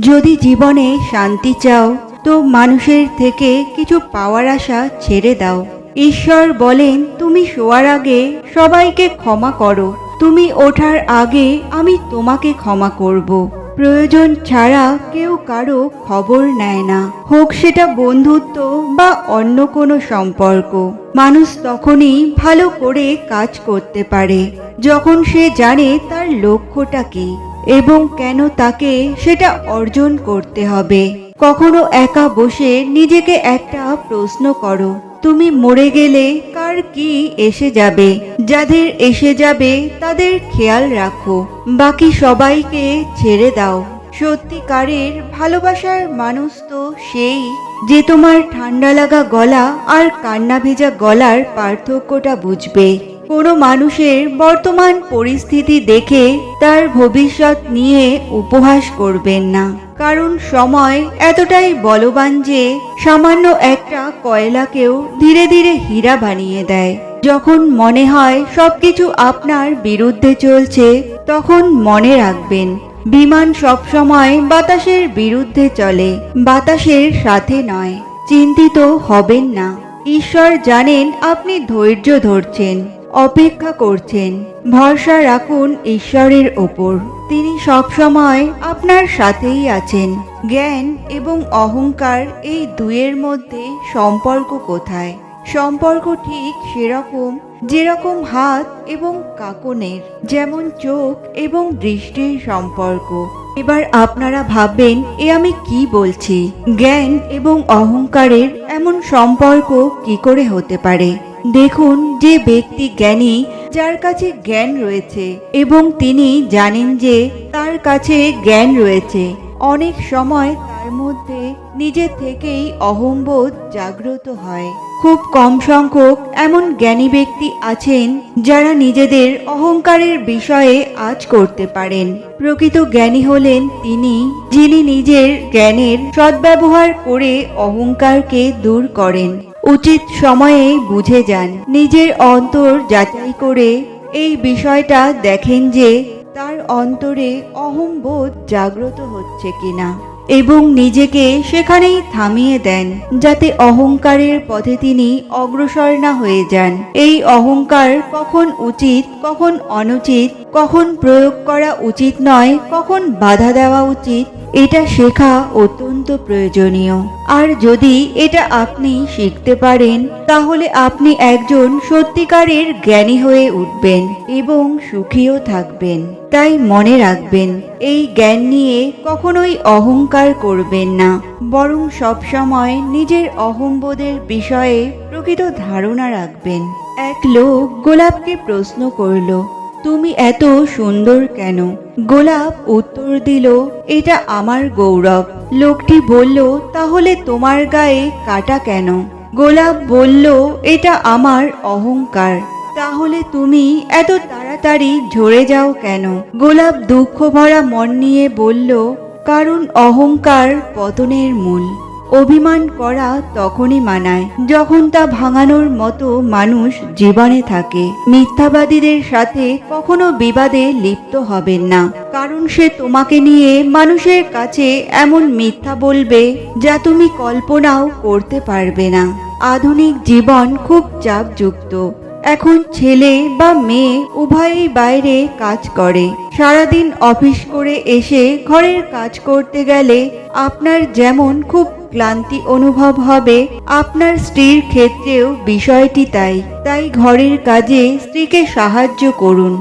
যদি জীবনে শান্তি চাও তো মানুষের থেকে কিছু পাওয়ার আশা ছেড়ে দাও। ঈশ্বর বলেন, তুমি শোয়ার আগে সবাইকে ক্ষমা করো, তুমি ওঠার আগে আমি তোমাকে ক্ষমা করব। প্রয়োজন ছাড়া কেউ কারো খবর নেয় না, হোক সেটা বন্ধুত্ব বা অন্য কোনো সম্পর্ক। মানুষ তখনই ভালো করে কাজ করতে পারে যখন সে জানে তার লক্ষ্যটা কি এবং কেন তাকে সেটা অর্জন করতে হবে। কখনো একা বসে নিজেকে একটা প্রশ্ন করো, তুমি মরে গেলে কার কি এসে যাবে? যাদের এসে যাবে তাদের খেয়াল রাখো, বাকি সবাইকে ছেড়ে দাও। সত্যিকারের ভালোবাসার মানুষ তো সেই যে তোমার ঠান্ডা লাগা গলা আর কান্না ভেজা গলার পার্থক্যটা বুঝবে। কোনো মানুষের বর্তমান পরিস্থিতি দেখে তার ভবিষ্যৎ নিয়ে উপহাস করবেন না, কারণ সময় এতটাই বলবান যে সামান্য একটা কয়লাকেও ধীরে ধীরে হীরা বানিয়ে দেয়। যখন মনে হয় সবকিছু আপনার বিরুদ্ধে চলছে, তখন মনে রাখবেন বিমান সবসময় বাতাসের বিরুদ্ধে চলে, বাতাসের সাথে নয়। চিন্তিত হবেন না, ঈশ্বর জানেন আপনি ধৈর্য ধরছেন, অপেক্ষা করছেন। ভরসা রাখুন ঈশ্বরের ওপর, তিনি সবসময় আপনার সাথেই আছেন। জ্ঞান এবং অহংকার এই দুয়ের মধ্যে সম্পর্ক কোথায়? সম্পর্ক ঠিক সেরকম যেরকম হাত এবং কাকনের, যেমন চোখ এবং দৃষ্টির সম্পর্ক। এবার আপনারা ভাববেন, এ আমি কি বলছি? জ্ঞান এবং অহংকারের এমন সম্পর্ক কি করে হতে পারে? দেখুন, যে ব্যক্তি জ্ঞানী, যার কাছে জ্ঞান রয়েছে এবং তিনি জানেন যে তার কাছে জ্ঞান রয়েছে, অনেক সময় তার মধ্যে নিজে থেকেই অহংবোধ জাগ্রত হয়। খুব কম সংখ্যক এমন জ্ঞানী ব্যক্তি আছেন যারা নিজেদের অহংকারের বিষয়ে আঁচ করতে পারেন। প্রকৃত জ্ঞানী হলেন তিনি, যিনি নিজের জ্ঞানের সদ্ব্যবহার করে অহংকারকে দূর করেন। উচিত সময়ে বুঝে যান, নিজের অন্তর যাচাই করে এই বিষয়টা দেখেন যে তার অন্তরে অহংবোধ জাগ্রত হচ্ছে কিনা এবং নিজেকে সেখানেই থামিয়ে দেন, যাতে অহংকারের পথে তিনি অগ্রসর না হয়ে যান। এই অহংকার কখন উচিত, কখন অনুচিত, কখন প্রয়োগ করা উচিত নয়, কখন বাধা দেওয়া উচিত, এটা শেখা অত্যন্ত প্রয়োজনীয়। আর যদি এটা আপনি শিখতে পারেন, তাহলে আপনি একজন সত্যিকারের জ্ঞানী হয়ে উঠবেন এবং সুখীও থাকবেন। তাই মনে রাখবেন, এই জ্ঞান নিয়ে কখনোই অহংকার করবেন না, বরং সবসময় নিজের অহংবোধের বিষয়ে প্রকৃত ধারণা রাখবেন। এক লোক গোলাপকে প্রশ্ন করল, তুমি এত সুন্দর কেন? গোলাপ উত্তর দিল, এটা আমার গৌরব। লোকটি বলল, তাহলে তোমার গায়ে কাটা কেন? গোলাপ বলল, এটা আমার অহংকার। তাহলে তুমি এত তাড়াতাড়ি ঝরে যাও কেন? গোলাপ দুঃখ ভরা মন নিয়ে বলল, কারণ অহংকার পতনের মূল। অভিমান করা তখনই মানায় যখন তা ভাঙানোর মতো মানুষ জীবনে থাকে। মিথ্যাবাদীদের সাথে কখনো বিবাদে লিপ্ত হবেন না, কারণ সে তোমাকে নিয়ে মানুষের কাছে এমন মিথ্যা বলবে যা তুমি কল্পনাও করতে পারবে না। আধুনিক জীবন খুব চাপযুক্ত। এখন ছেলে বা মেয়ে উভয়ই বাইরে কাজ করে। সারাদিন অফিস করে এসে ঘরের কাজ করতে গেলে আপনার যেমন খুব ক্লান্তি অনুভব হবে, আপনার স্ত্রীর ক্ষেত্রেও বিষয়টি তাই। তাই ঘরের কাজে স্ত্রীকে সাহায্য করুন।